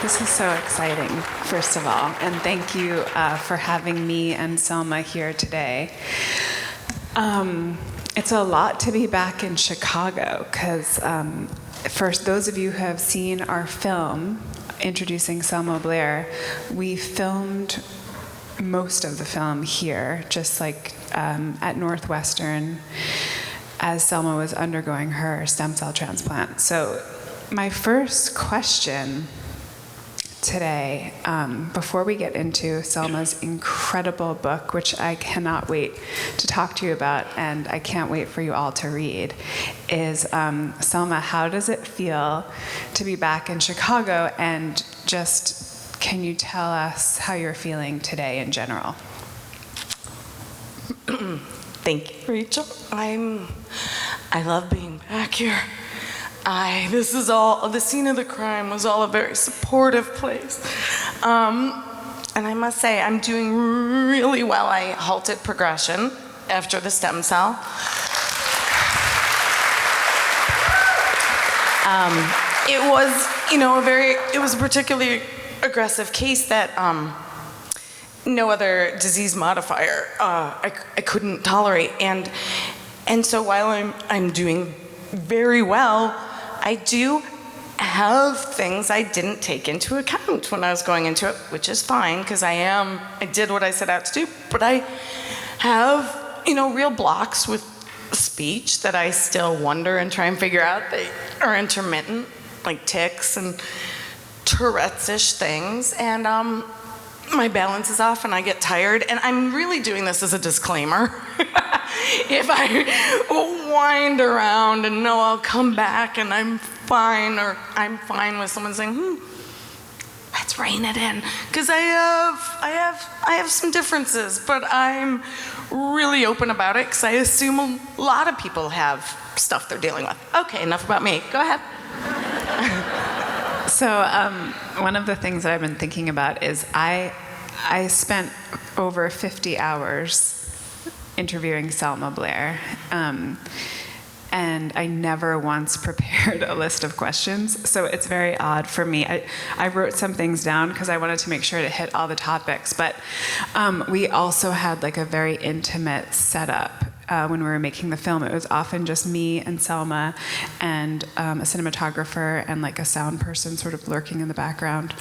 This is so exciting, first of all, and thank you for having me and Selma here today. It's a lot to be back in Chicago, because for those of you who have seen our film, introducing Selma Blair, we filmed most of the film here, just like at Northwestern, as Selma was undergoing her stem cell transplant. So my first question today, before we get into Selma's incredible book, which I cannot wait to talk to you about, and I can't wait for you all to read, is Selma, how does it feel to be back in Chicago? And just, can you tell us how you're feeling today in general? Thank you, Rachel. I love being back here. This is all, the scene of the crime was all a very supportive place. And I must say, I'm doing really well. I halted progression after the stem cell. It was, it was a particularly aggressive case that no other disease modifier I couldn't tolerate. And so while I'm doing very well, I do have things I didn't take into account when I was going into it, which is fine, because I did what I set out to do, but I have, real blocks with speech that I still wonder and try and figure out. They are intermittent, like tics and Tourette's-ish things, and my balance is off and I get tired, and I'm really doing this as a disclaimer. If I wind around and know I'll come back and I'm fine, or I'm fine with someone saying, let's rein it in, because I have some differences, but I'm really open about it because I assume a lot of people have stuff they're dealing with. Okay, enough about me. Go ahead. So one of the things that I've been thinking about is I spent over 50 hours interviewing Selma Blair, and I never once prepared a list of questions, so it's very odd for me. I wrote some things down because I wanted to make sure to hit all the topics, but we also had like a very intimate setup. When we were making the film, it was often just me and Selma and a cinematographer and like a sound person sort of lurking in the background.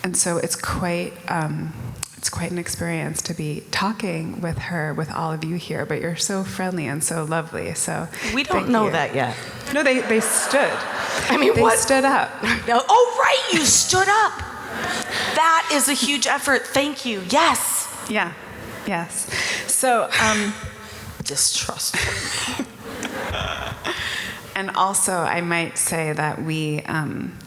And so it's quite an experience to be talking with her, with all of you here, but you're so friendly and so lovely, so we don't know that yet. No, they stood. I mean, they stood up. No, oh, right, you stood up. That is a huge effort. Thank you. Yes. Yeah, yes. So, distrust. And also, I might say that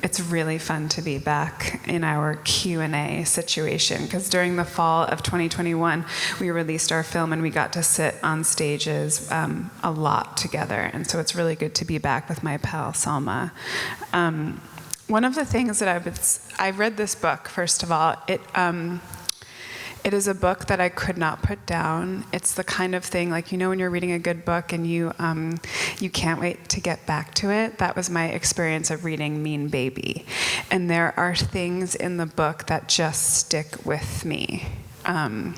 it's really fun to be back in our Q&A situation, because during the fall of 2021, we released our film and we got to sit on stages a lot together. And so it's really good to be back with my pal, Selma. One of the things that I read this book, first of all. It is a book that I could not put down. It's the kind of thing, like, when you're reading a good book and you can't wait to get back to it. That was my experience of reading Mean Baby. And there are things in the book that just stick with me. And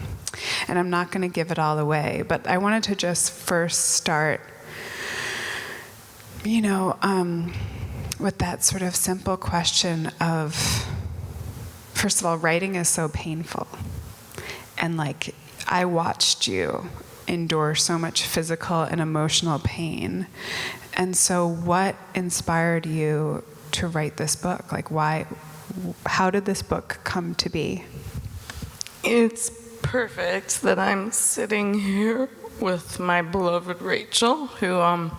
I'm not going to give it all away, but I wanted to just first start, with that sort of simple question of, first of all, writing is so painful. And I watched you endure so much physical and emotional pain. And so what inspired you to write this book? How did this book come to be? It's perfect that I'm sitting here with my beloved Rachel, who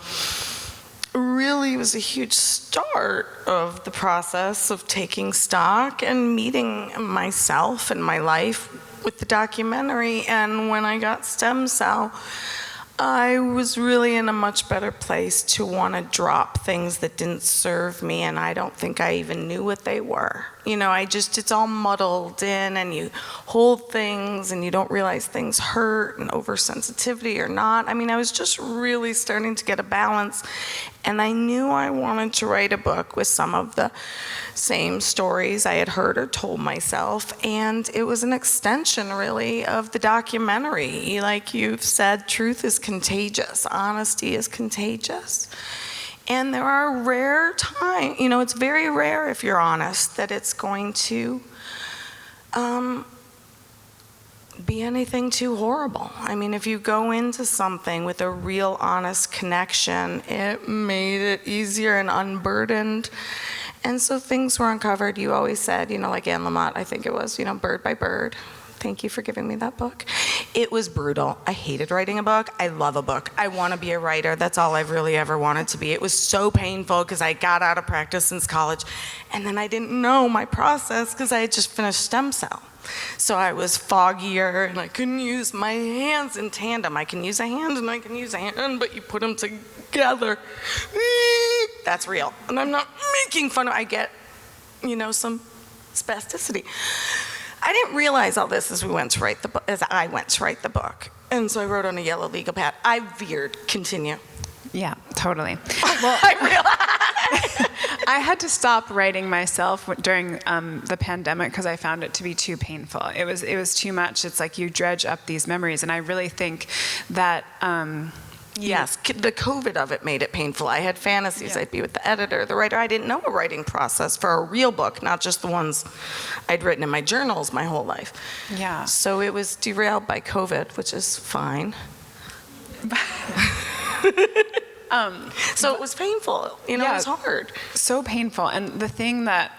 really was a huge start of the process of taking stock and meeting myself and my life with the documentary. And when I got stem cell, I was really in a much better place to want to drop things that didn't serve me, and I don't think I even knew what they were. It's all muddled in, and you hold things and you don't realize things hurt and oversensitivity or not. I was just really starting to get a balance, and I knew I wanted to write a book with some of the same stories I had heard or told myself, and it was an extension, really, of the documentary. Like you've said, truth is contagious, honesty is contagious. And there are rare times, it's very rare, if you're honest, that it's going to be anything too horrible. If you go into something with a real honest connection, it made it easier and unburdened. And so things were uncovered. You always said, like Anne Lamott, I think it was, bird by bird. Thank you for giving me that book. It was brutal. I hated writing a book. I love a book. I want to be a writer. That's all I've really ever wanted to be. It was so painful because I got out of practice since college, and then I didn't know my process because I had just finished stem cell. So I was foggier, and I couldn't use my hands in tandem. I can use a hand and I can use a hand, but you put them together. That's real. And I'm not making fun of it. I get, some spasticity. I didn't realize all this as I went to write the book. And so I wrote on a yellow legal pad. I veered. Continue. Yeah, totally. Well, I realized. I had to stop writing myself during the pandemic because I found it to be too painful. It was too much. It's like you dredge up these memories, and I really think that. Yes, the COVID of it made it painful. I had fantasies. I'd be with the editor, the writer. I didn't know a writing process for a real book, not just the ones I'd written in my journals my whole life. Yeah. So it was derailed by COVID, which is fine. So it was painful. It was hard. So painful. And the thing that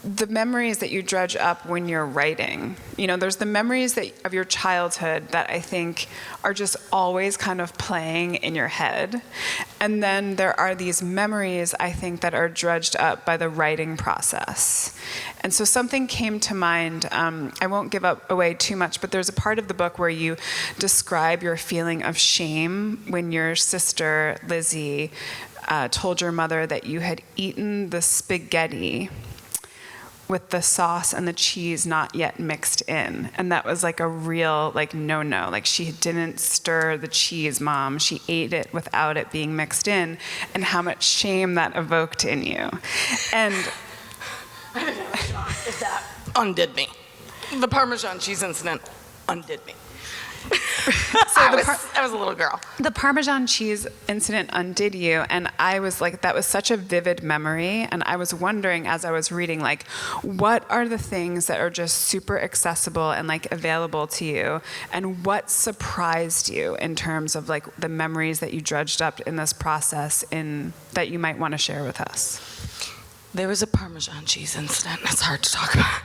the memories that you dredge up when you're writing, there's the memories of your childhood that I think are just always kind of playing in your head. And then there are these memories, I think, that are dredged up by the writing process. And so something came to mind. I won't give away too much, but there's a part of the book where you describe your feeling of shame when your sister, Lizzie, told your mother that you had eaten the spaghetti with the sauce and the cheese not yet mixed in. And that was like a real, no. She didn't stir the cheese, Mom. She ate it without it being mixed in, and how much shame that evoked in you. And that undid me. The Parmesan cheese incident undid me. I was a little girl. The Parmesan cheese incident undid you, and I was like, that was such a vivid memory, and I was wondering as I was reading, what are the things that are just super accessible and available to you, and what surprised you in terms of the memories that you dredged up in this process that you might want to share with us? There was a Parmesan cheese incident. It's hard to talk about.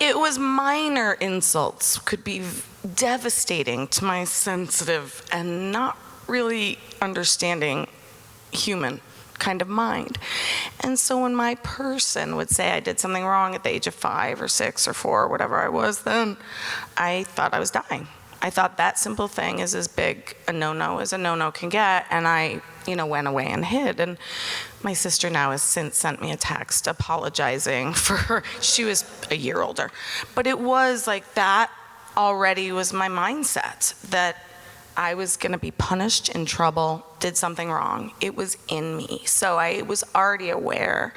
It was minor insults, could be devastating to my sensitive and not really understanding human kind of mind. And so when my person would say I did something wrong at the age of 5 or 6 or 4 or whatever I was then, I thought I was dying. I thought that simple thing is as big a no-no as a no-no can get, and I went away and hid. And my sister now has since sent me a text apologizing for her. She was a year older. But it was that already was my mindset, that I was going to be punished, in trouble, did something wrong. It was in me. So I was already aware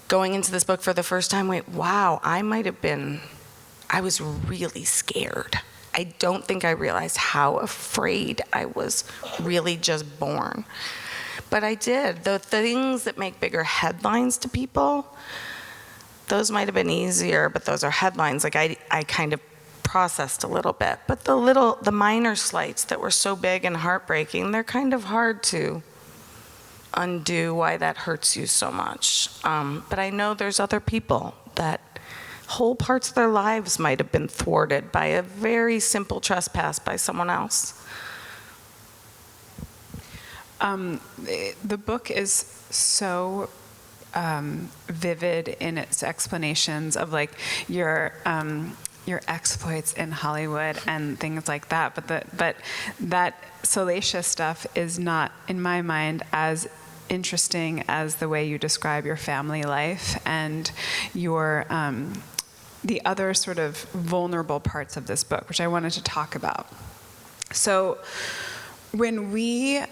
going into this book for the first time, wow, I was really scared. I don't think I realized how afraid I was really just born. But I did. The things that make bigger headlines to people, those might have been easier, but those are headlines. I kind of processed a little bit. But the minor slights that were so big and heartbreaking, they're kind of hard to undo why that hurts you so much. But I know there's other people that whole parts of their lives might have been thwarted by a very simple trespass by someone else. The book is so vivid in its explanations of your exploits in Hollywood and things like that. But that salacious stuff is not, in my mind, as interesting as the way you describe your family life and your the other sort of vulnerable parts of this book, which I wanted to talk about. So when we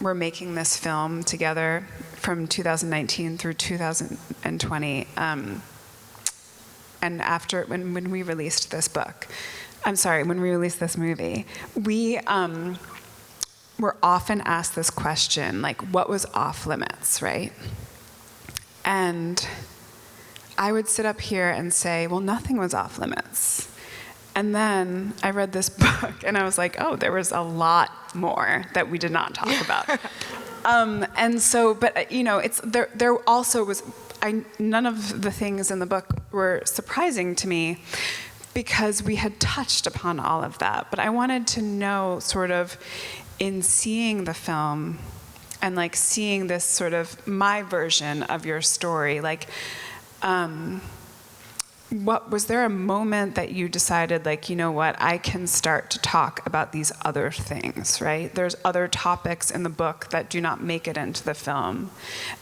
were making this film together from 2019 through 2020, and after, when we released this book, when we released this movie, we were often asked this question, like, what was off limits, right? And I would sit up here and say, well, nothing was off limits. And then I read this book and I was like, oh, there was a lot more that we did not talk about. And so, but there also was, none of the things in the book were surprising to me because we had touched upon all of that. But I wanted to know, sort of, in seeing the film and like seeing this sort of my version of your story, like, was there a moment that you decided, like, you know what, I can start to talk about these other things, right? There's other topics in the book that do not make it into the film.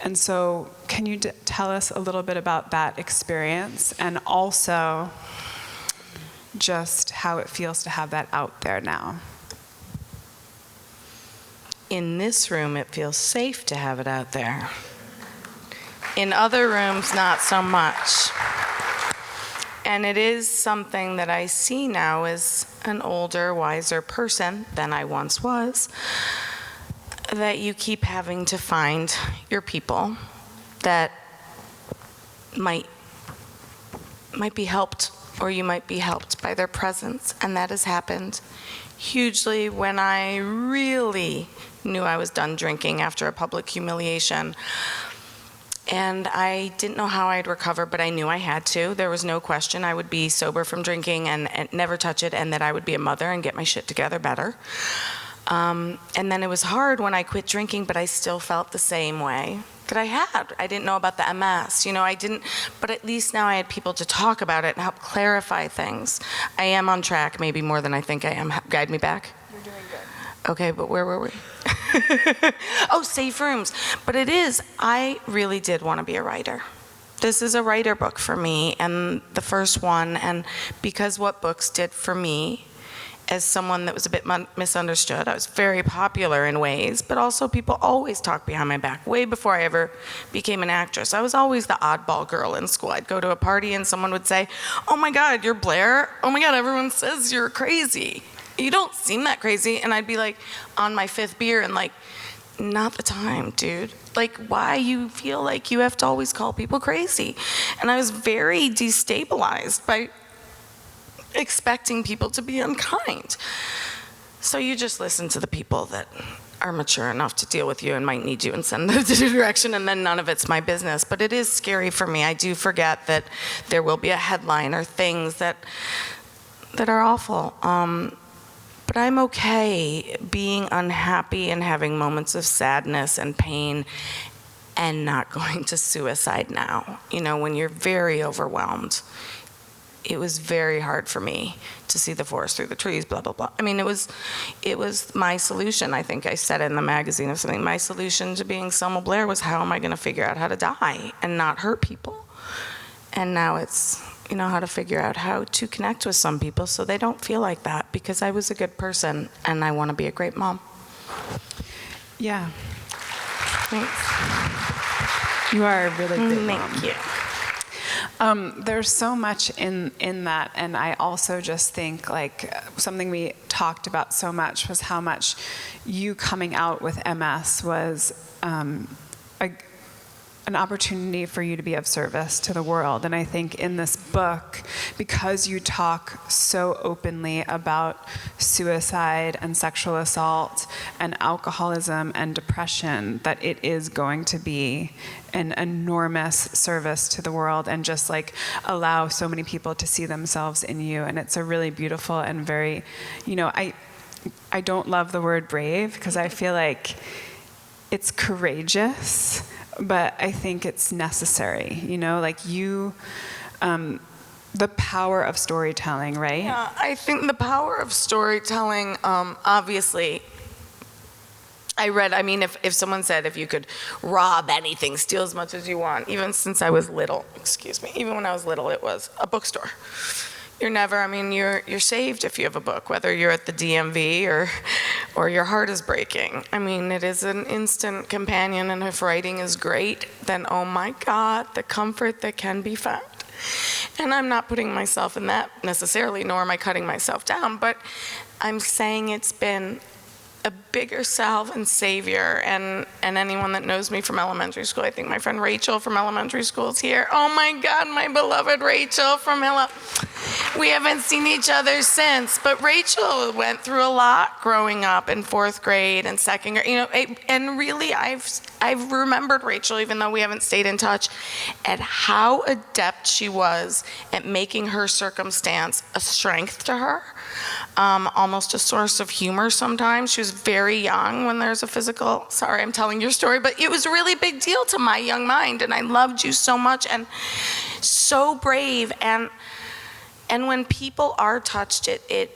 And so can you tell us a little bit about that experience and also just how it feels to have that out there now? In this room, it feels safe to have it out there. In other rooms, not so much. And it is something that I see now as an older, wiser person than I once was, that you keep having to find your people that might be helped, or you might be helped by their presence. And that has happened hugely when I really knew I was done drinking after a public humiliation. And I didn't know how I'd recover, but I knew I had to. There was no question I would be sober from drinking and never touch it, and that I would be a mother and get my shit together better. And then it was hard when I quit drinking, but I still felt the same way that I had. I didn't know about the MS, I didn't, but at least now I had people to talk about it and help clarify things. I am on track, maybe more than I think I am. Guide me back. You're doing good. Okay, but where were we? Oh, safe rooms. But I really did want to be a writer. This is a writer book for me, and the first one, and because what books did for me, as someone that was a bit misunderstood, I was very popular in ways, but also people always talked behind my back, way before I ever became an actress. I was always the oddball girl in school. I'd go to a party and someone would say, oh my God, you're Blair? Oh my God, everyone says you're crazy. You don't seem that crazy. And I'd be like on my 5th beer and like, not the time, dude. Like, why you feel like you have to always call people crazy? And I was very destabilized by expecting people to be unkind. So you just listen to the people that are mature enough to deal with you and might need you and send them in a direction, and then none of it's my business. But it is scary for me. I do forget that there will be a headline or things that are awful. But I'm okay being unhappy and having moments of sadness and pain and not going to suicide now. When you're very overwhelmed, it was very hard for me to see the forest through the trees, blah, blah, blah. I mean, it was my solution. I think I said it in the magazine or something. My solution to being Selma Blair was, how am I going to figure out how to die and not hurt people? And now it's, how to figure out how to connect with some people so they don't feel like that, because I was a good person and I want to be a great mom. Yeah. Thanks. You are a really good mom. Thank you. There's so much in that, and I also just think, like, something we talked about so much was how much you coming out with MS was an opportunity for you to be of service to the world. And I think in this book, because you talk so openly about suicide and sexual assault and alcoholism and depression, that it is going to be an enormous service to the world and just like allow so many people to see themselves in you. And it's a really beautiful and very, I don't love the word brave because I feel like it's courageous, but I think it's necessary, the power of storytelling, right? Yeah, I think the power of storytelling, obviously, I read, I mean, if someone said if you could rob anything, steal as much as you want, even since I was little, even when I was little, it was a bookstore. You're never, I mean, you're saved if you have a book, whether you're at the DMV or your heart is breaking. I mean, it is an instant companion, and if writing is great, then oh my God, the comfort that can be found. And I'm not putting myself in that necessarily, nor am I cutting myself down, but I'm saying it's been a bigger salve and savior, and anyone that knows me from elementary school, I think my friend Rachel from elementary school is here. Oh my God, my beloved Rachel from we haven't seen each other since, but Rachel went through a lot growing up in 4th grade and 2nd grade, and really I've remembered Rachel, even though we haven't stayed in touch, at how adept she was at making her circumstance a strength to her. Almost a source of humor sometimes. She was very young when there's a physical, sorry I'm telling your story, but it was a really big deal to my young mind, and I loved you so much, and so brave, and when people are touched, it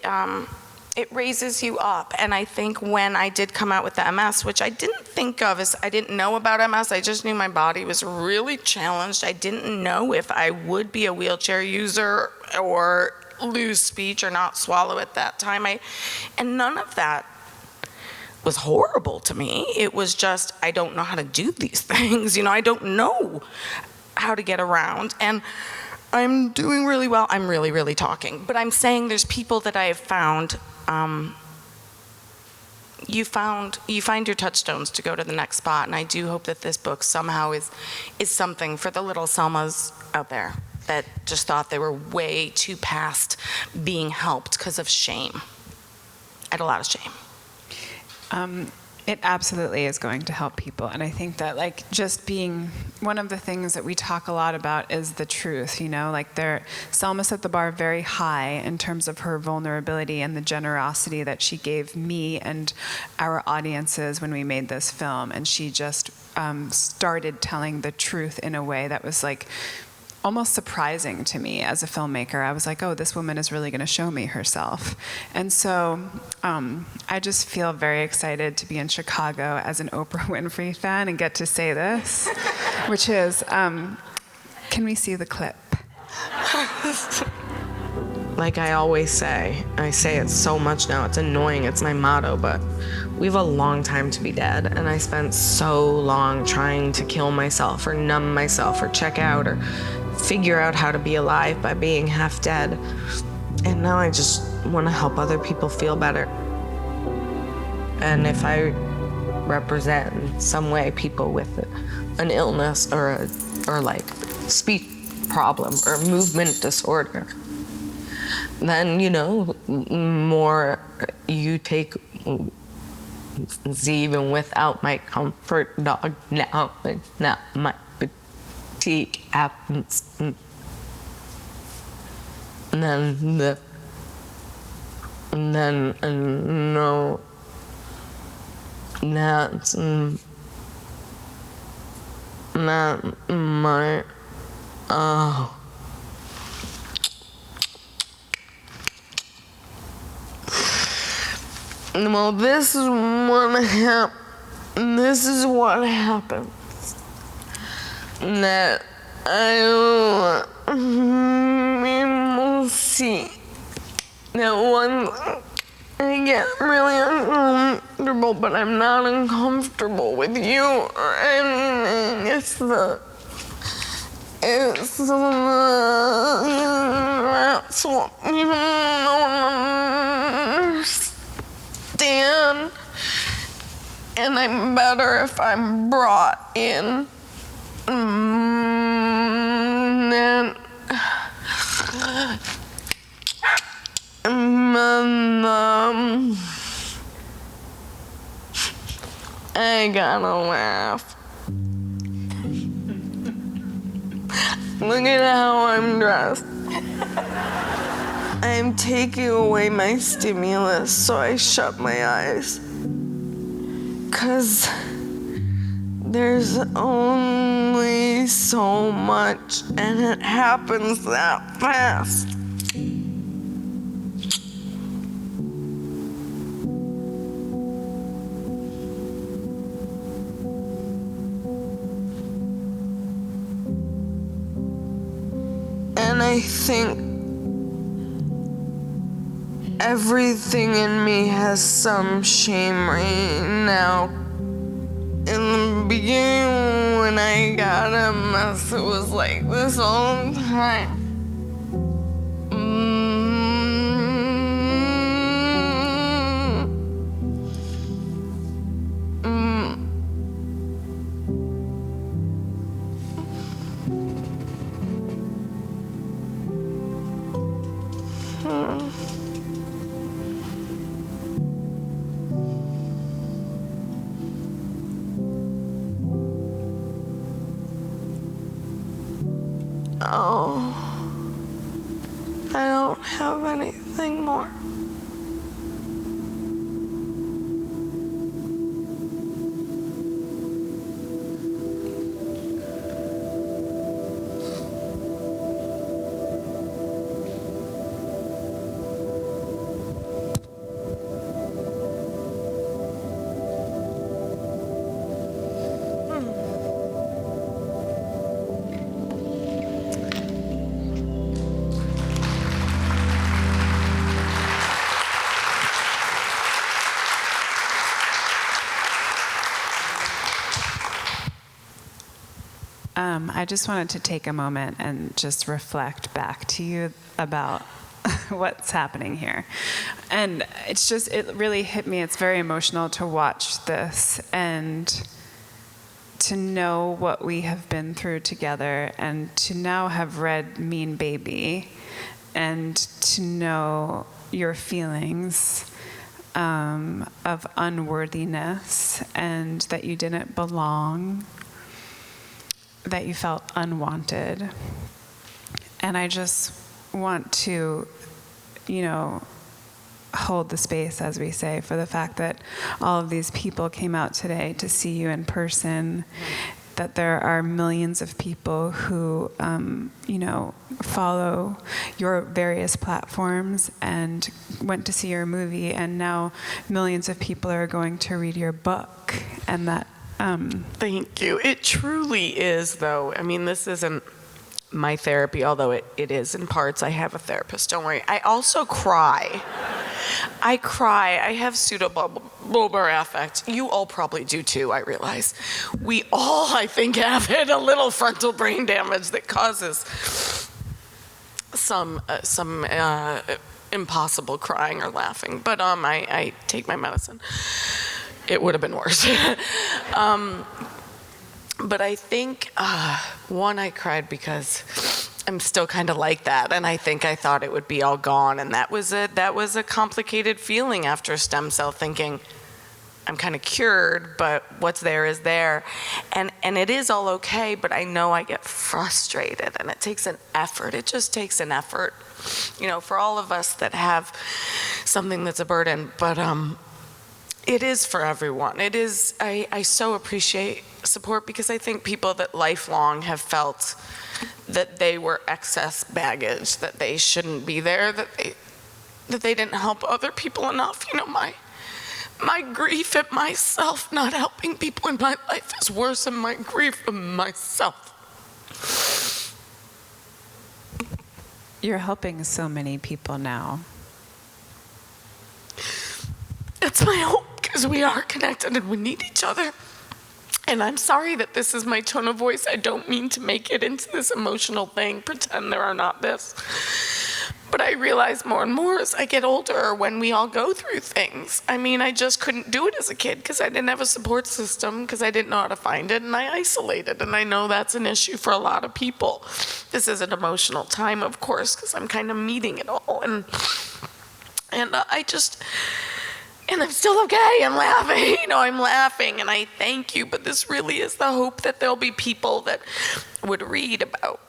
raises you up. And I think when I did come out with the MS, which I didn't think of as, I didn't know about MS, I just knew my body was really challenged. I didn't know if I would be a wheelchair user or lose speech or not swallow at that time. And none of that was horrible to me. It was just, I don't know how to do these things. I don't know how to get around. And I'm doing really well. I'm really, really talking. But I'm saying there's people that I have found, you find your touchstones to go to the next spot. And I do hope that this book somehow is something for the little Selmas out there that just thought they were way too past being helped because of shame. I had a lot of shame. It absolutely is going to help people. And I think that just being, one of the things that we talk a lot about is the truth, Selma set the bar very high in terms of her vulnerability and the generosity that she gave me and our audiences when we made this film. And she just started telling the truth in a way that was almost surprising to me as a filmmaker. I was like, oh, this woman is really going to show me herself. And so I just feel very excited to be in Chicago as an Oprah Winfrey fan and get to say this, which is, can we see the clip? Like I always say, I say it so much now, it's annoying, it's my motto, but we have a long time to be dead, and I spent so long trying to kill myself or numb myself or check out or figure out how to be alive by being half dead. And now I just want to help other people feel better. And if I represent in some way people with an illness or speech problem or movement disorder, then more you take even without my comfort dog now my fatigue happens, and then no, that's not my well, this is what happened. That I will see that once I get really uncomfortable, but I'm not uncomfortable with you or anything. That's what you don't understand. And I'm better if I'm brought in. Then I gotta laugh. Look at how I'm dressed. I'm taking away my stimulus, so I shut my eyes. 'Cause there's only so much, and it happens that fast. I think everything in me has some shame right now. In the beginning, when I got a mess, it was like this all the time. Oh, I don't have anything more. I just wanted to take a moment and just reflect back to you about what's happening here. And it really hit me. It's very emotional to watch this and to know what we have been through together, and to now have read Mean Baby and to know your feelings of unworthiness and that you didn't belong, that you felt unwanted. And I just want to, hold the space, as we say, for the fact that all of these people came out today to see you in person, that there are millions of people who, follow your various platforms and went to see your movie, and now millions of people are going to read your book, and that Thank you. It truly is, though. I mean, this isn't my therapy, although it is in parts. I have a therapist, don't worry. I also cry. I cry. I have pseudobulbar affect. You all probably do too, I realize. We all, I think, have had a little frontal brain damage that causes some impossible crying or laughing. But I take my medicine. It would have been worse. But I think, one, I cried because I'm still kind of like that, and I think I thought it would be all gone, and that was a complicated feeling after stem cell, thinking I'm kind of cured, but what's there is there, and it is all okay, but I know I get frustrated, and it takes an effort. It just takes an effort, for all of us that have something that's a burden, but it is for everyone. It is, I so appreciate support, because I think people that lifelong have felt that they were excess baggage, that they shouldn't be there, that they didn't help other people enough. My grief at myself not helping people in my life is worse than my grief of myself. You're helping so many people now. It's my hope, because we are connected and we need each other. And I'm sorry that this is my tone of voice. I don't mean to make it into this emotional thing, pretend there are not this. But I realize more and more as I get older, when we all go through things. I mean, I just couldn't do it as a kid because I didn't have a support system, because I didn't know how to find it, and I isolated. And I know that's an issue for a lot of people. This is an emotional time, of course, because I'm kind of meeting it all. And I'm still okay. I'm laughing. I'm laughing, and I thank you. But this really is the hope that there'll be people that would read about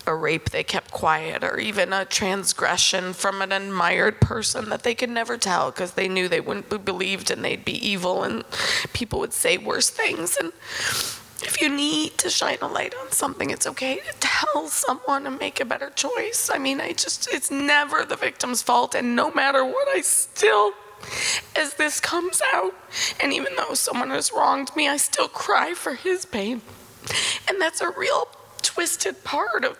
a rape they kept quiet, or even a transgression from an admired person that they could never tell because they knew they wouldn't be believed and they'd be evil and people would say worse things. And if you need to shine a light on something, it's okay to tell someone and make a better choice. I mean, it's never the victim's fault, and no matter what, I still, as this comes out, and even though someone has wronged me, I still cry for his pain. And that's a real twisted part of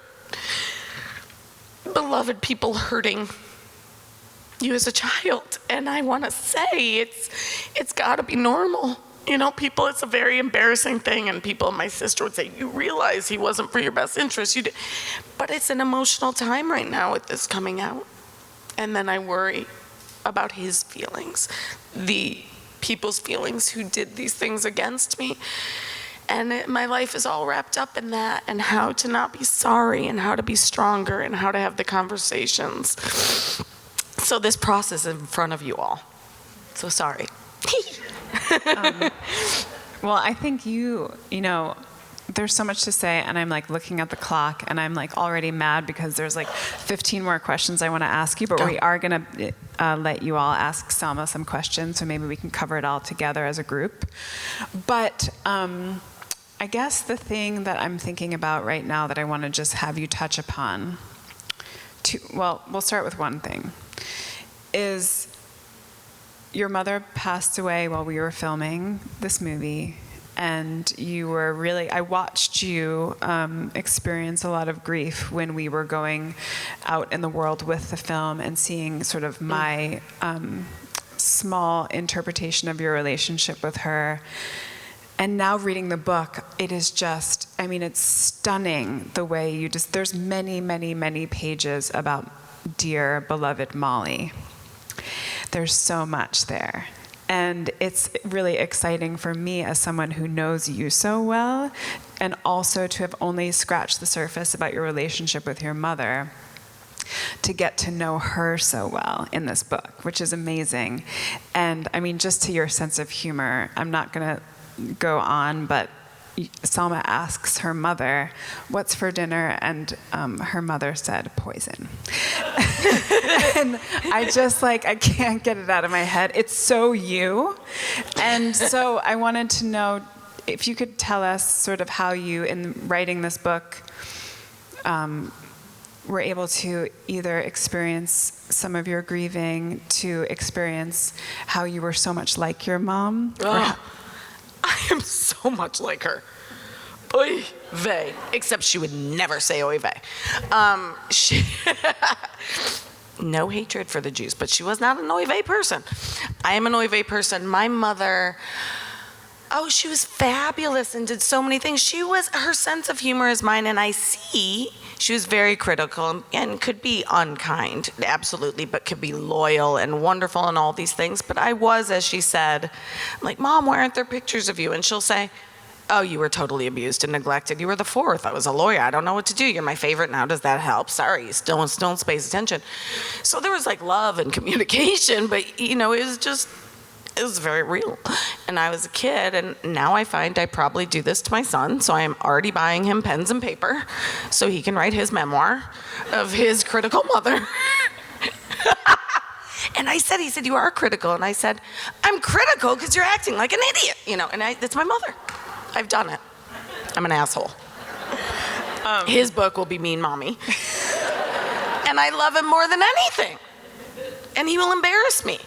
beloved people hurting you as a child. And I want to say it's got to be normal. You know, people, it's a very embarrassing thing, and people, my sister would say, you realize he wasn't for your best interest. You did. But it's an emotional time right now with this coming out. And then I worry about his feelings, the people's feelings who did these things against me. And my life is all wrapped up in that, and how to not be sorry, and how to be stronger, and how to have the conversations. So this process is in front of you all. So sorry. Well, I think you know, there's so much to say, and I'm like looking at the clock, and I'm like already mad because there's like 15 more questions I want to ask you, but we are going to let you all ask Selma some questions, so maybe we can cover it all together as a group. But I guess the thing that I'm thinking about right now that I want to just have you touch upon, well, we'll start with one thing, is your mother passed away while we were filming this movie, and you were really, I watched you experience a lot of grief when we were going out in the world with the film and seeing sort of my small interpretation of your relationship with her. And now reading the book, it is just, I mean, it's stunning the way you just, there's many, many, many pages about dear beloved Molly. There's so much there. And it's really exciting for me as someone who knows you so well, and also to have only scratched the surface about your relationship with your mother, to get to know her so well in this book, which is amazing. And I mean, just to your sense of humor, I'm not gonna go on, but Selma asks her mother, what's for dinner? And her mother said, poison. And I just like, I can't get it out of my head. It's so you. And so I wanted to know if you could tell us sort of how you, in writing this book, were able to either experience some of your grieving, to experience how you were so much like your mom. I am so much like her. Oy vey. Except she would never say oy vey. No hatred for the Jews, but she was not an oy vey person. I am an oy vey person. My mother, she was fabulous and did so many things. Her sense of humor is mine, and I see she was very critical and could be unkind, absolutely, but could be loyal and wonderful and all these things. But I was, as she said, I'm like, Mom, why aren't there pictures of you? And she'll say, oh, you were totally abused and neglected. You were the fourth. I was a lawyer. I don't know what to do. You're my favorite now. Does that help? Sorry, you still don't space attention. So there was like love and communication, but you know, it was very real. And I was a kid, and now I find I probably do this to my son, so I am already buying him pens and paper so he can write his memoir of his critical mother. And he said, you are critical. And I said, I'm critical because you're acting like an idiot, you know, and that's my mother. I've done it. I'm an asshole. His book will be Mean Mommy. And I love him more than anything. And he will embarrass me.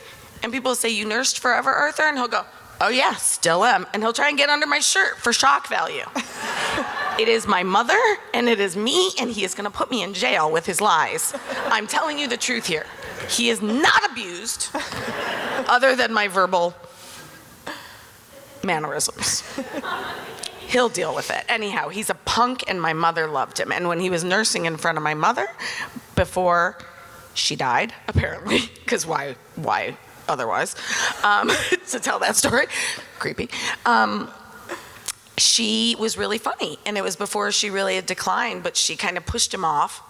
And people say, you nursed forever, Arthur? And he'll go, oh yeah, still am. And he'll try and get under my shirt for shock value. It is my mother, and it is me, and he is gonna put me in jail with his lies. I'm telling you the truth here. He is not abused, other than my verbal mannerisms. He'll deal with it. Anyhow, he's a punk, and my mother loved him. And when he was nursing in front of my mother, before she died, apparently, because why otherwise, to tell that story, creepy. She was really funny, and it was before she really had declined, but she kind of pushed him off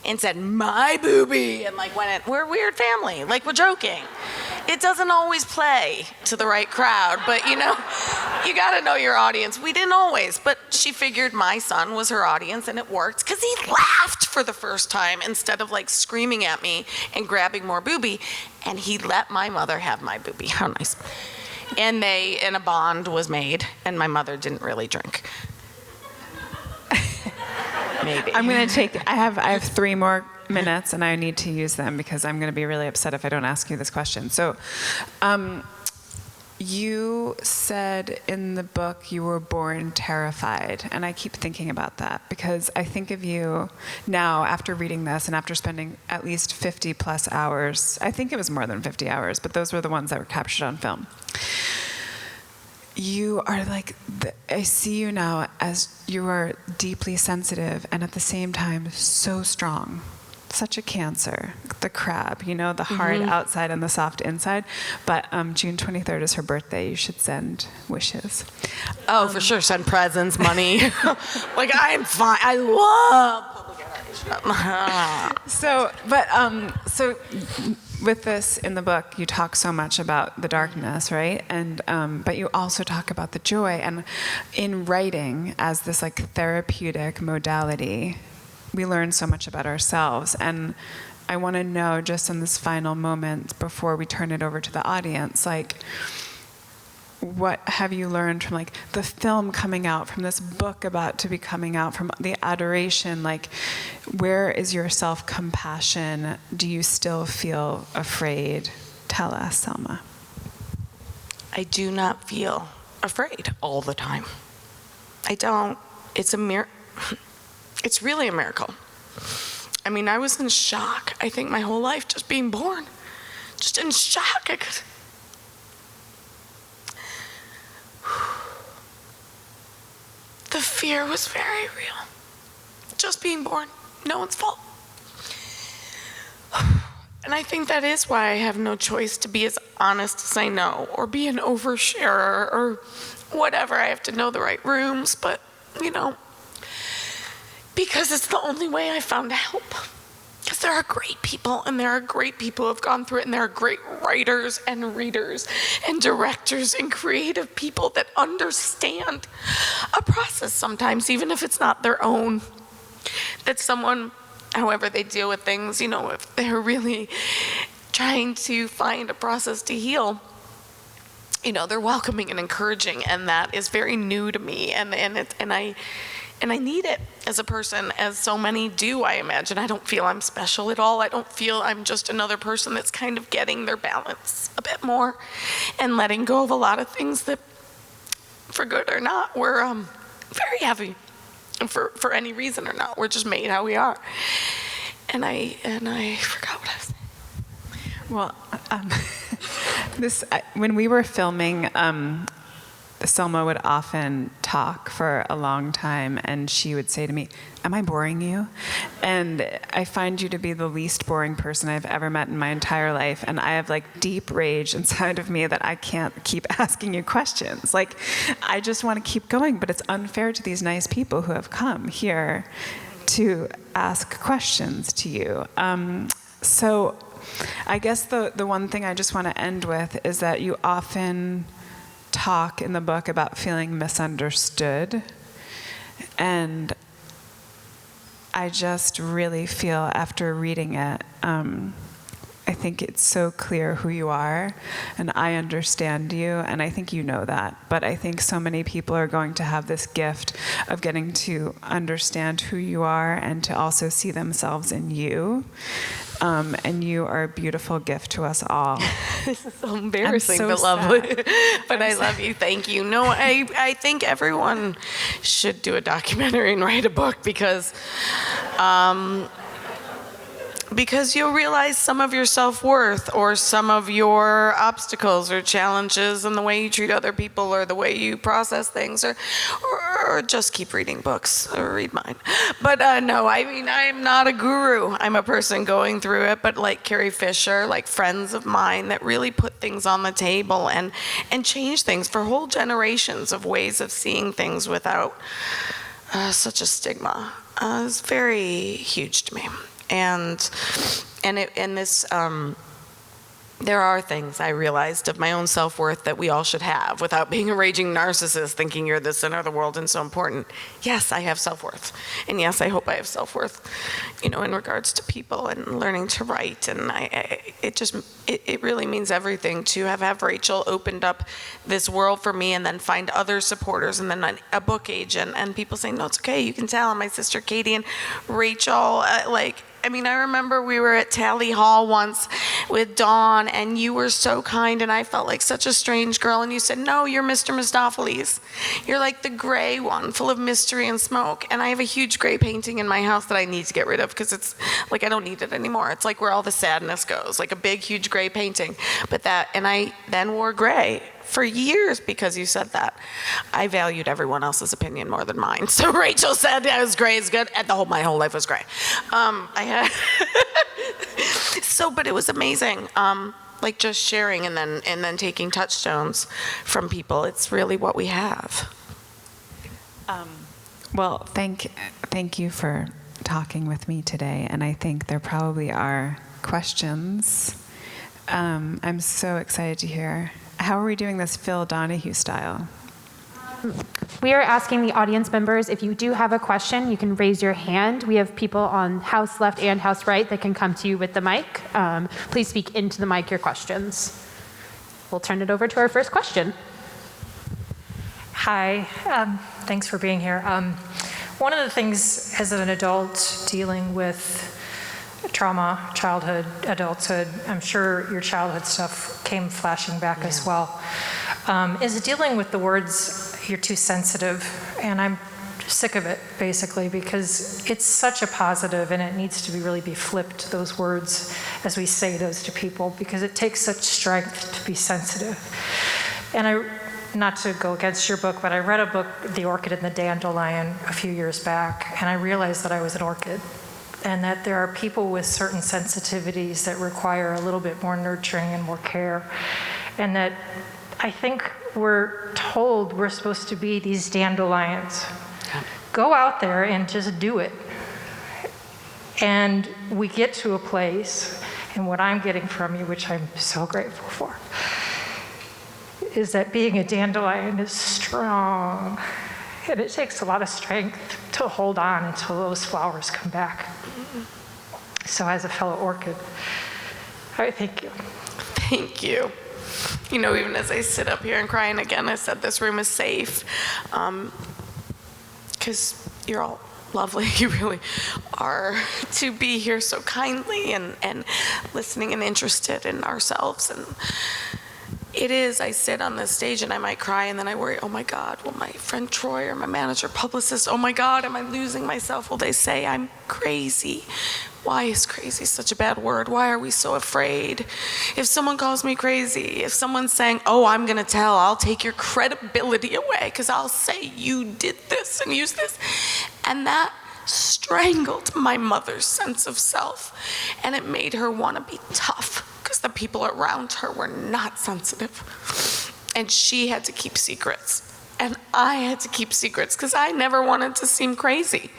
and said, my boobie, and like we're a weird family, like we're joking. It doesn't always play to the right crowd, but you know, you gotta know your audience. We didn't always, but she figured my son was her audience, and it worked, because he laughed for the first time instead of like screaming at me and grabbing more boobie, and he let my mother have my boobie. How nice. And a bond was made, and my mother didn't really drink. Maybe. I'm going to I have 3 more minutes, and I need to use them because I'm going to be really upset if I don't ask you this question. So You said in the book you were born terrified, and I keep thinking about that because I think of you now after reading this and after spending at least 50 plus hours. I think it was more than 50 hours, but those were the ones that were captured on film. You are like, I see you now as you are deeply sensitive and at the same time so strong. Such a Cancer, the crab, you know, the hard outside and the soft inside. But June 23rd is her birthday. You should send wishes. Oh, for sure. Send presents, money. Like, I'm fine. I love public adoration. So with this in the book, you talk so much about the darkness, right? And but you also talk about the joy. And in writing, as this like therapeutic modality, we learn so much about ourselves. And I want to know, just in this final moment before we turn it over to the audience, like, what have you learned from like the film coming out, from this book about to be coming out, from the adoration? Like, where is your self-compassion? Do you still feel afraid? Tell us, Selma. I do not feel afraid all the time. I don't. It's It's really a miracle. I mean, I was in shock, I think, my whole life, just being born. Just in shock. The fear was very real. Just being born, no one's fault. And I think that is why I have no choice to be as honest as I know, or be an oversharer, or whatever. I have to know the right rooms, but, you know, because it's the only way I found help. Because there are great people, and there are great people who have gone through it, and there are great writers and readers and directors and creative people that understand a process sometimes, even if it's not their own. That someone, however they deal with things, you know, if they're really trying to find a process to heal, you know, they're welcoming and encouraging, and that is very new to me, and I need it as a person, as so many do, I imagine. I don't feel I'm special at all. I don't feel I'm just another person that's kind of getting their balance a bit more and letting go of a lot of things that, for good or not, were very heavy. And for any reason or not, we're just made how we are. And I forgot what I was saying. Well, when we were filming, Selma would often talk for a long time, and she would say to me, "Am I boring you?" And I find you to be the least boring person I've ever met in my entire life, and I have like deep rage inside of me that I can't keep asking you questions. Like, I just want to keep going, but it's unfair to these nice people who have come here to ask questions to you. So I guess the one thing I just want to end with is that you often talk in the book about feeling misunderstood, and I just really feel, after reading it, I think it's so clear who you are, and I understand you, and I think you know that. But I think so many people are going to have this gift of getting to understand who you are and to also see themselves in you. And you are a beautiful gift to us all. This is so embarrassing, so but lovely. sad. But I love you. Thank you. No, I think everyone should do a documentary and write a book, because you'll realize some of your self-worth, or some of your obstacles or challenges, and the way you treat other people, or the way you process things, or just keep reading books, or read mine. But no, I mean, I'm not a guru. I'm a person going through it, but like Carrie Fisher, like friends of mine that really put things on the table and change things for whole generations of ways of seeing things without such a stigma, is very huge to me. And this, there are things I realized of my own self-worth that we all should have, without being a raging narcissist thinking you're the center of the world and so important. Yes, I have self-worth. And yes, I hope I have self-worth, you know, in regards to people and learning to write. And it really means everything to have Rachel opened up this world for me, and then find other supporters, and then a book agent, and people saying, no, it's okay, you can tell. And my sister Katie and Rachel, I mean, I remember we were at Tally Hall once with Dawn, and you were so kind, and I felt like such a strange girl, and you said, no, you're Mr. Mistopheles. You're like the gray one, full of mystery and smoke. And I have a huge gray painting in my house that I need to get rid of because it's like I don't need it anymore. It's like where all the sadness goes, like a big, huge gray painting. And I then wore gray for years because you said that. I valued everyone else's opinion more than mine. So Rachel said I was gray is good, and my whole life was gray. But it was amazing. Like just sharing and then taking touchstones from people. It's really what we have. Well, thank you for talking with me today, and I think there probably are questions. I'm so excited to hear. How are we doing this Phil Donahue style? We are asking the audience members, if you do have a question, you can raise your hand. We have people on house left and house right that can come to you with the mic. Please speak into the mic your questions. We'll turn it over to our first question. Hi, thanks for being here. One of the things as an adult dealing with trauma, childhood, adulthood, I'm sure your childhood stuff came flashing back as well, is dealing with the words, you're too sensitive, and I'm sick of it, basically, because it's such a positive and it needs to really be flipped, those words, as we say those to people, because it takes such strength to be sensitive. And not to go against your book, but I read a book, The Orchid and the Dandelion, a few years back, and I realized that I was an orchid, and that there are people with certain sensitivities that require a little bit more nurturing and more care, and that I think we're told we're supposed to be these dandelions. Go out there and just do it. And we get to a place, and what I'm getting from you, which I'm so grateful for, is that being a dandelion is strong, and it takes a lot of strength to hold on until those flowers come back. So as a fellow orchid, I thank you. Thank you. You know, even as I sit up here and cry, and again, I said this room is safe, because you're all lovely. You really are, to be here so kindly and listening and interested in ourselves. And it is, I sit on this stage and I might cry, and then I worry, oh my God, will my friend Troy or my manager, publicist, oh my God, am I losing myself? Will they say I'm crazy? Why is crazy such a bad word? Why are we so afraid? If someone calls me crazy, if someone's saying, oh, I'm gonna tell, I'll take your credibility away because I'll say you did this and use this. And that strangled my mother's sense of self, and it made her wanna be tough because the people around her were not sensitive. And she had to keep secrets. And I had to keep secrets because I never wanted to seem crazy.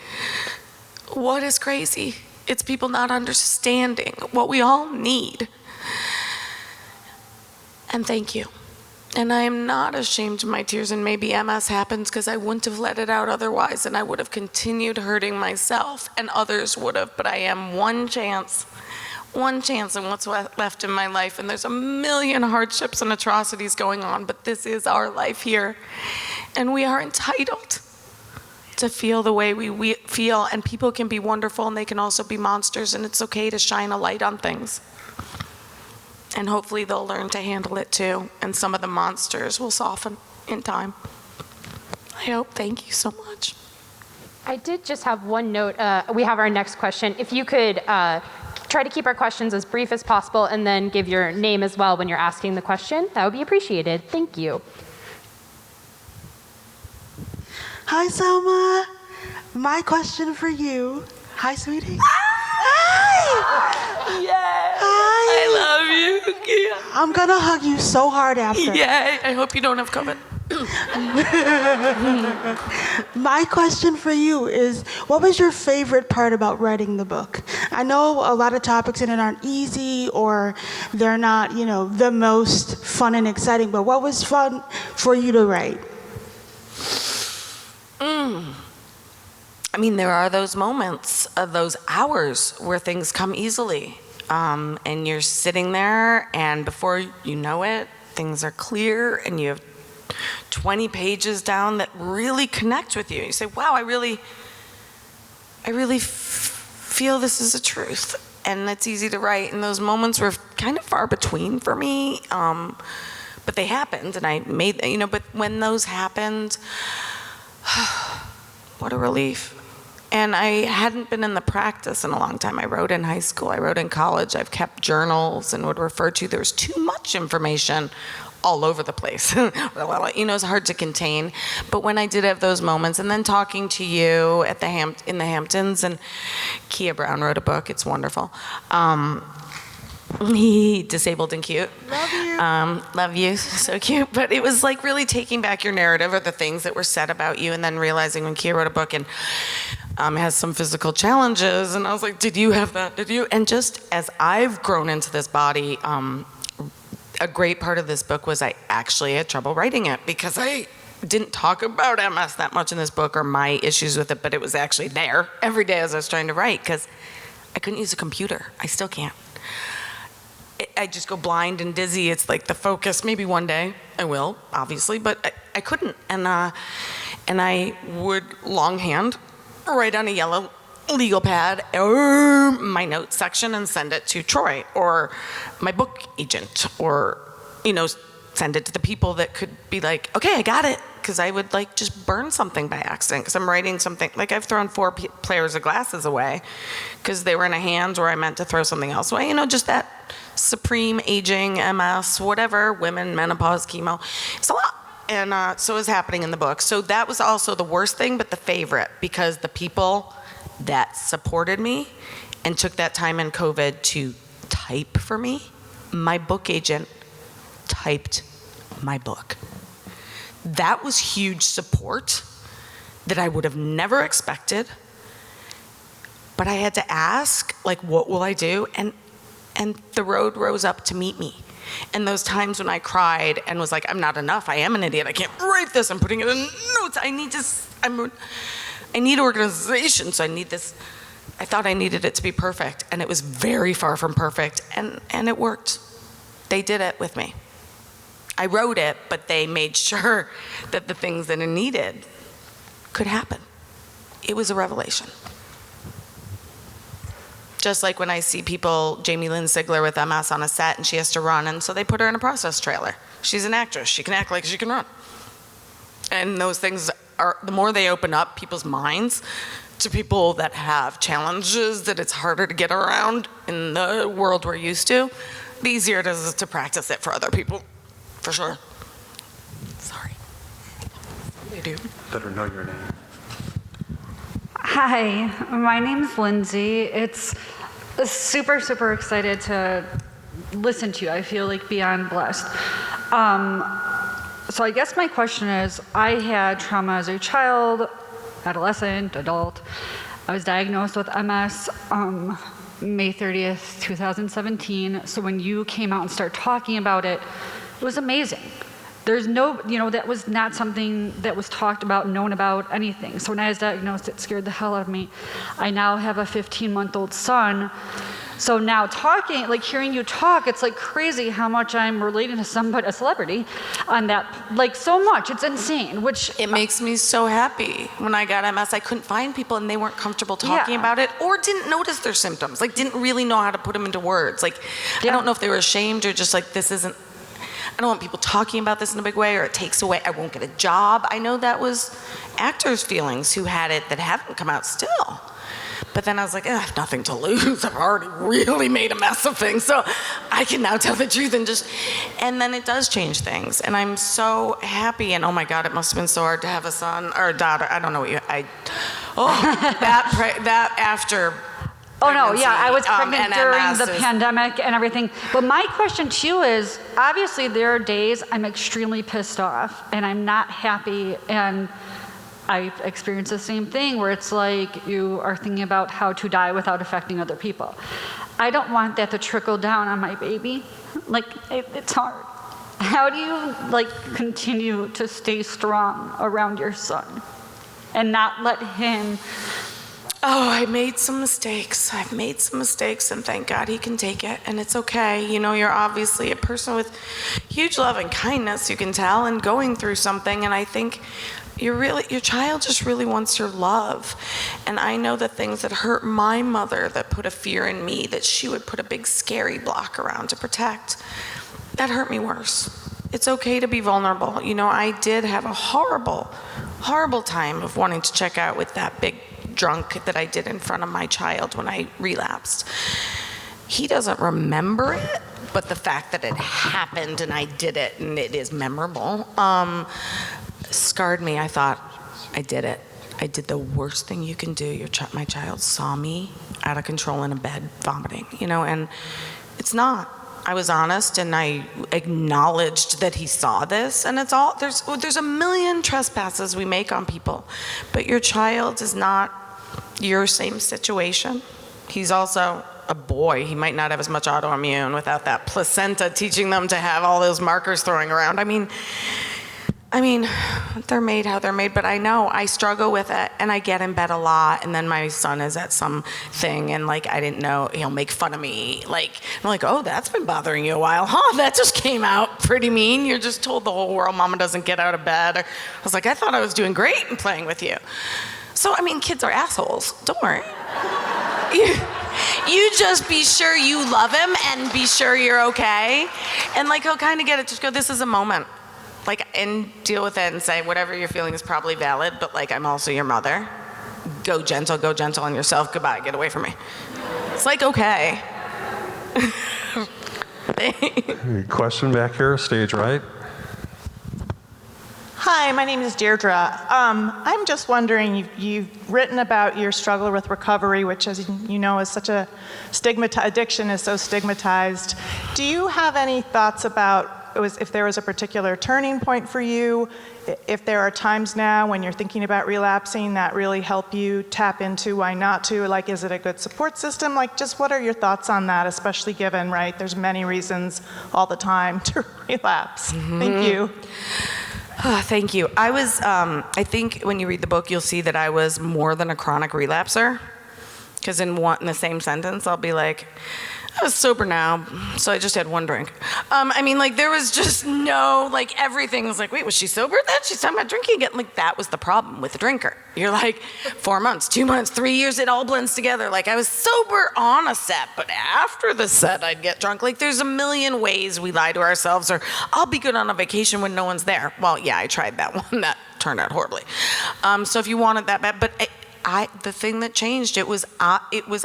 What is crazy? It's people not understanding what we all need. And thank you. And I am not ashamed of my tears, and maybe MS happens because I wouldn't have let it out otherwise, and I would have continued hurting myself, and others would have, but I am one chance in what's left in my life, and there's a million hardships and atrocities going on, but this is our life here, and we are entitled to feel the way we feel, and people can be wonderful and they can also be monsters, and it's okay to shine a light on things. And hopefully they'll learn to handle it too, and some of the monsters will soften in time. I hope. Thank you so much. I did just have one note. We have our next question. If you could try to keep our questions as brief as possible and then give your name as well when you're asking the question, that would be appreciated. Thank you. Hi, Selma. My question for you. Hi, sweetie. Hi. Yay. Hi. I love you. Yeah. I'm gonna hug you so hard after. Yay. I hope you don't have COVID. My question for you is, what was your favorite part about writing the book? I know a lot of topics in it aren't easy, or they're not, the most fun and exciting, but what was fun for you to write? I mean, there are those moments, those hours where things come easily, and you're sitting there, and before you know it, things are clear, and you have 20 pages down that really connect with you. You say, wow, I really feel this is a truth, and it's easy to write, and those moments were kind of far between for me, but they happened, and I made, but when those happened, what a relief. And I hadn't been in the practice in a long time. I wrote in high school, I wrote in college, I've kept journals and would refer to, there's too much information all over the place. It's hard to contain. But when I did have those moments, and then talking to you at in the Hamptons, and Kia Brown wrote a book, it's wonderful. Disabled and Cute. Love you. Love you, so cute. But it was like really taking back your narrative or the things that were said about you, and then realizing when Kia wrote a book and has some physical challenges, and I was like, did you have that? Did you? And just as I've grown into this body, a great part of this book was I actually had trouble writing it because I didn't talk about MS that much in this book or my issues with it, but it was actually there every day as I was trying to write because I couldn't use a computer. I still can't. I just go blind and dizzy. It's like the focus. Maybe one day I will, obviously, but I couldn't. And I would longhand write on a yellow legal pad my notes section and send it to Troy or my book agent, or send it to the people that could be like, okay, I got it, because I would like just burn something by accident because I'm writing something. Like I've thrown 4 pairs of glasses away because they were in a hand where I meant to throw something else away. Just that supreme aging, MS, whatever, women, menopause, chemo. It's a lot. And so it was happening in the book. So that was also the worst thing, but the favorite, because the people that supported me and took that time in COVID to type for me, my book agent typed my book. That was huge support that I would have never expected, but I had to ask, like, what will I do? And the road rose up to meet me. And those times when I cried and was like, I'm not enough, I am an idiot, I can't write this, I'm putting it in notes, I need organization, so I need this. I thought I needed it to be perfect, and it was very far from perfect, and it worked. They did it with me. I wrote it, but they made sure that the things that it needed could happen. It was a revelation. Just like when I see people, Jamie Lynn Sigler with MS on a set, and she has to run, and so they put her in a process trailer. She's an actress, she can act like she can run. And those things are, the more they open up people's minds to people that have challenges that it's harder to get around in the world we're used to, the easier it is to practice it for other people, for sure. Sorry. They do. Better know your name. Hi, my name's Lindsay. It's super, super excited to listen to you. I feel like beyond blessed. So I guess my question is, I had trauma as a child, adolescent, adult. I was diagnosed with MS May 30th, 2017. So when you came out and started talking about it, it was amazing. There's no, that was not something that was talked about, known about, anything. So when I was diagnosed, it scared the hell out of me. I now have a 15-month-old son. So now talking, like hearing you talk, it's like crazy how much I'm relating to somebody, a celebrity, on that, like so much. It's insane, which... It makes me so happy. When I got MS, I couldn't find people and they weren't comfortable talking about it or didn't notice their symptoms, like didn't really know how to put them into words. Like, I don't know if they were ashamed or just like, this isn't, I don't want people talking about this in a big way, or it takes away, I won't get a job. I know that was actors' feelings who had it that haven't come out still. But then I was like, I have nothing to lose. I've already really made a mess of things, so I can now tell the truth and then it does change things. And I'm so happy, and oh my God, it must have been so hard to have a son or a daughter. I don't know what that after. Oh no, yeah, I was pregnant during the pandemic and everything. But my question to you is, obviously there are days I'm extremely pissed off and I'm not happy, and I experience the same thing where it's like you are thinking about how to die without affecting other people. I don't want that to trickle down on my baby. Like, it's hard. How do you continue to stay strong around your son and not let him... Oh, I made some mistakes. I've made some mistakes, and thank God he can take it, and it's okay. You're obviously a person with huge love and kindness, you can tell, and going through something, and I think your child just really wants your love. And I know the things that hurt my mother, that put a fear in me, that she would put a big scary block around to protect, that hurt me worse. It's okay to be vulnerable. You know, I did have a horrible, horrible time of wanting to check out with that big drunk that I did in front of my child when I relapsed. He doesn't remember it, but the fact that it happened and I did it and it is memorable, scarred me. I thought, I did it. I did the worst thing you can do. My child saw me out of control in a bed vomiting, you know, and it's not. I was honest and I acknowledged that he saw this, and it's all, there's a million trespasses we make on people, but your child is not your same situation. He's also a boy. He might not have as much autoimmune without that placenta teaching them to have all those markers throwing around. I mean, they're made how they're made, but I know I struggle with it, and I get in bed a lot, and then my son is at some thing, and like, I didn't know, he'll make fun of me. Like, I'm like, oh, that's been bothering you a while, huh? That just came out pretty mean. You're just told the whole world mama doesn't get out of bed. I was like, I thought I was doing great in playing with you. So, I mean, kids are assholes. Don't worry. You just be sure you love him and be sure you're okay. And like, he'll kind of get it. Just go, this is a moment. Like, and deal with it and say, whatever you're feeling is probably valid, but like, I'm also your mother. Go gentle on yourself. Goodbye, get away from me. It's like, okay. Question back here, stage right. Hi, my name is Deirdre. I'm just wondering, you've written about your struggle with recovery, which, as you know, is such a addiction is so stigmatized. Do you have any thoughts about if there was a particular turning point for you, if there are times now when you're thinking about relapsing that really help you tap into why not to? Like, is it a good support system? Like, just what are your thoughts on that, especially given, right, there's many reasons all the time to relapse. Thank you. Oh, thank you. I was, I think when you read the book, you'll see that I was more than a chronic relapser. Because in the same sentence, I'll be like, I was sober now, so I just had one drink. I mean, like, there was just no, like, everything was like, wait, was she sober then? She's talking about drinking again. Like, that was the problem with the drinker. You're like, 4 months, 2 months, 3 years, it all blends together. Like, I was sober on a set, but after the set, I'd get drunk. Like, there's a million ways we lie to ourselves, or I'll be good on a vacation when no one's there. Well, yeah, I tried that one. That turned out horribly. So if you want it that bad, but the thing that changed, it was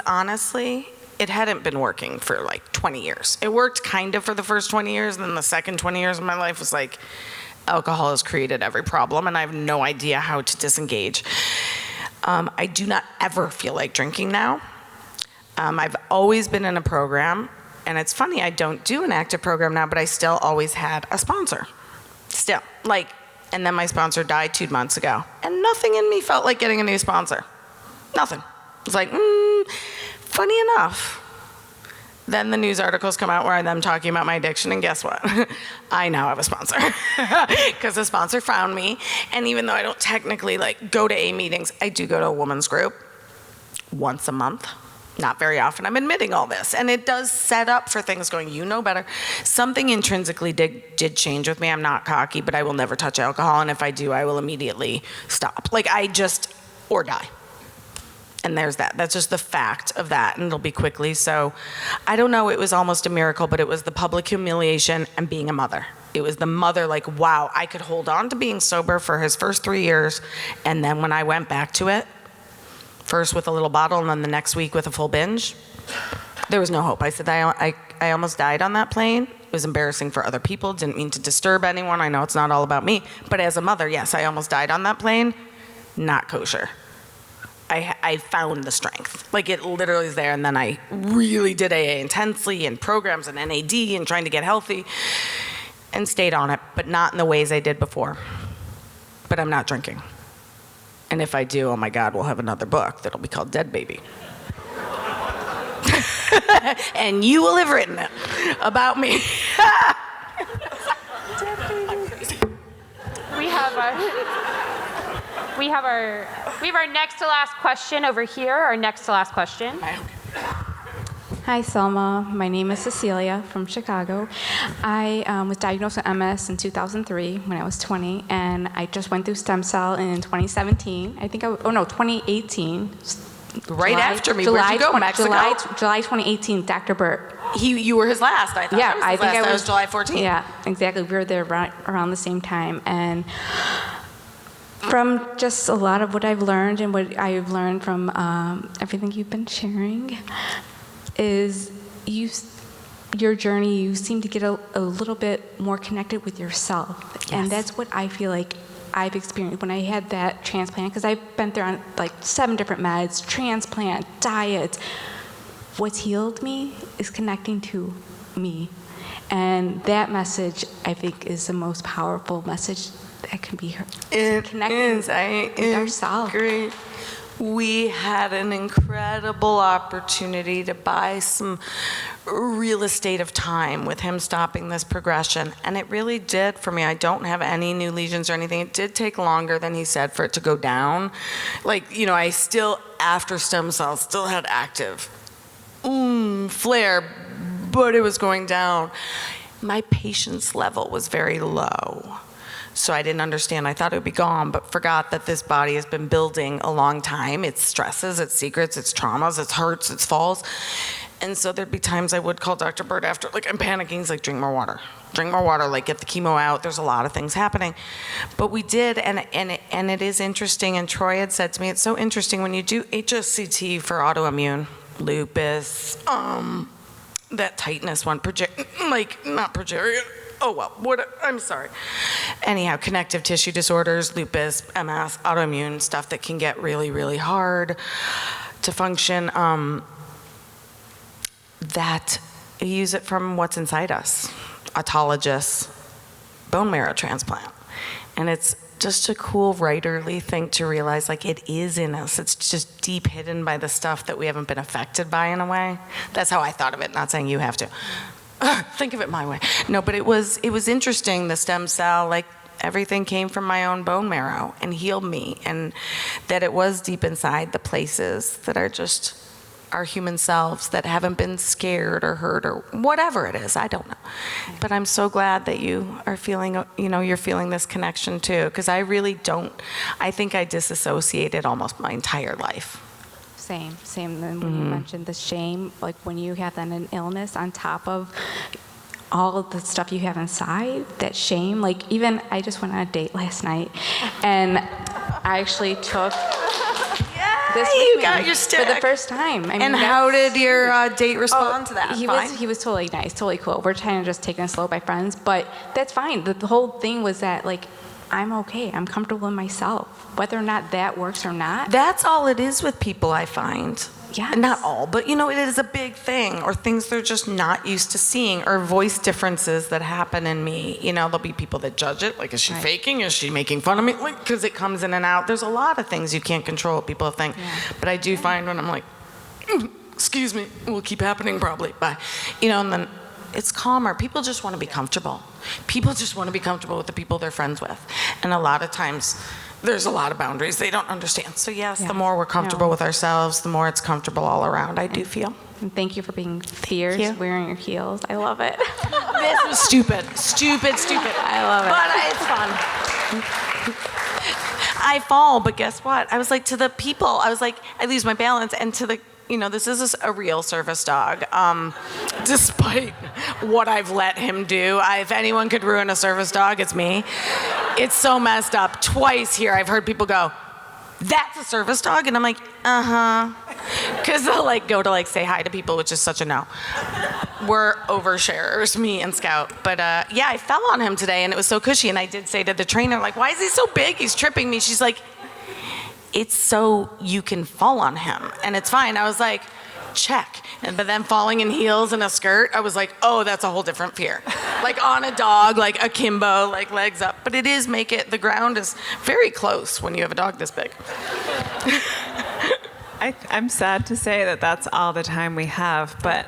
honestly, it hadn't been working for like 20 years. It worked kind of for the first 20 years, and then the second 20 years of my life was like, alcohol has created every problem, and I have no idea how to disengage. I do not ever feel like drinking now. I've always been in a program, and it's funny, I don't do an active program now, but I still always had a sponsor. Still, like, and then my sponsor died 2 months ago, and nothing in me felt like getting a new sponsor. Nothing. It was like, funny enough, then the news articles come out where I'm talking about my addiction, and guess what? I now have a sponsor because the sponsor found me. And even though I don't technically like go to A meetings, I do go to a women's group once a month. Not very often. I'm admitting all this, and it does set up for things going, you know better. Something intrinsically did change with me. I'm not cocky, but I will never touch alcohol, and if I do, I will immediately stop. Like, or die. And there's that. That's just the fact of that, and it'll be quickly. So I don't know, it was almost a miracle, but it was the public humiliation and being a mother. It was the mother, like, wow, I could hold on to being sober for his first 3 years, and then when I went back to it, first with a little bottle and then the next week with a full binge, there was no hope. I said, I almost died on that plane. It was embarrassing for other people, didn't mean to disturb anyone. I know it's not all about me, but as a mother, yes, I almost died on that plane. Not kosher. I found the strength. Like, it literally is there, and then I really did AA intensely and programs and NAD and trying to get healthy and stayed on it, but not in the ways I did before. But I'm not drinking. And if I do, oh my God, we'll have another book that'll be called Dead Baby. And you will have written it about me. We have our next to last question over here. Our next to last question. Hi, Selma. My name is Cecilia from Chicago. I was diagnosed with MS in 2003 when I was 20, and I just went through stem cell in 2017. 2018. Right after me. Where'd you go, Mexico? July 2018, Dr. Burt. You were his last, I thought. Yeah, I think I was July 14th. Yeah, exactly. We were there around the same time. And from just a lot of what I've learned and what I've learned from everything you've been sharing is your journey, you seem to get a little bit more connected with yourself. Yes. And that's what I feel like I've experienced when I had that transplant, because I've been through on like 7 different meds, transplant, diet. What's healed me is connecting to me. And that message, I think, is the most powerful message that can be heard. Connecting with ourselves. Great. We had an incredible opportunity to buy some real estate of time with him stopping this progression, and it really did for me. I don't have any new lesions or anything. It did take longer than he said for it to go down. Like, you know, I still, after stem cells, still had active flare, but it was going down. My patience level was very low. So I didn't understand. I thought it would be gone, but forgot that this body has been building a long time. It's stresses, it's secrets, it's traumas, it's hurts, it's falls. And so there'd be times I would call Dr. Burt after, like, I'm panicking. He's like, drink more water, like, get the chemo out. There's a lot of things happening. But we did, and it is interesting, and Troy had said to me, it's so interesting when you do HSCT for autoimmune, lupus, that tightness one, not progeria. Oh, well, I'm sorry. Anyhow, connective tissue disorders, lupus, MS, autoimmune, stuff that can get really, really hard to function, that you use it from what's inside us, autologous bone marrow transplant. And it's just a cool writerly thing to realize, like, it is in us. It's just deep hidden by the stuff that we haven't been affected by in a way. That's how I thought of it, not saying you have to. Think of it my way. No, but it was interesting, the stem cell, like, everything came from my own bone marrow and healed me, and that it was deep inside the places that are just our human selves that haven't been scared or hurt or whatever it is. I don't know. But I'm so glad that you are feeling, you're feeling this connection too, because I really don't. I think I disassociated almost my entire life. Same. Then when you mentioned the shame, like when you have then an illness on top of all of the stuff you have inside, that shame, like even I just went on a date last night and I actually took this with You me got your stick. for the first time. I mean, And how did your date respond to that? He was totally nice, totally cool. We're kind of just taking it slow by friends, but that's fine. The whole thing was that, like, I'm okay. I'm comfortable in myself, whether or not that works or not. That's all it is with people, I find. Yes. Not all, but it is a big thing, or things they're just not used to seeing, or voice differences that happen in me. There'll be people that judge it, like, is she faking? Is she making fun of me? Like, because it comes in and out. There's a lot of things you can't control what people think. Yeah. But I do find when I'm like, excuse me, it will keep happening probably, bye. And then it's calmer. People just want to be comfortable. People just want to be comfortable with the people they're friends with. And a lot of times, there's a lot of boundaries they don't understand. So yes, the more we're comfortable with ourselves, the more it's comfortable all around, I do feel. And thank you for being fierce, wearing your heels. I love it. This was stupid. I love it. But it's fun. I fall, but guess what? I was like, to the people, I was like, I lose my balance, and to the, this is a real service dog. Despite what I've let him do, if anyone could ruin a service dog, it's me. It's so messed up. Twice here, I've heard people go, "That's a service dog," and I'm like, because they'll go to say hi to people, which is such a no. We're oversharers, me and Scout. But I fell on him today, and it was so cushy. And I did say to the trainer, "Why is he so big? He's tripping me." She's like, "It's so you can fall on him, and it's fine." I was like, check. But then falling in heels and a skirt, I was like, oh, that's a whole different fear. On a dog, akimbo, legs up. But the ground is very close when you have a dog this big. I'm sad to say that that's all the time we have, but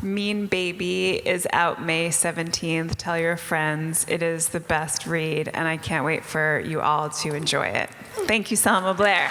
Mean Baby is out May 17th. Tell your friends. It is the best read, and I can't wait for you all to enjoy it. Thank you, Selma Blair.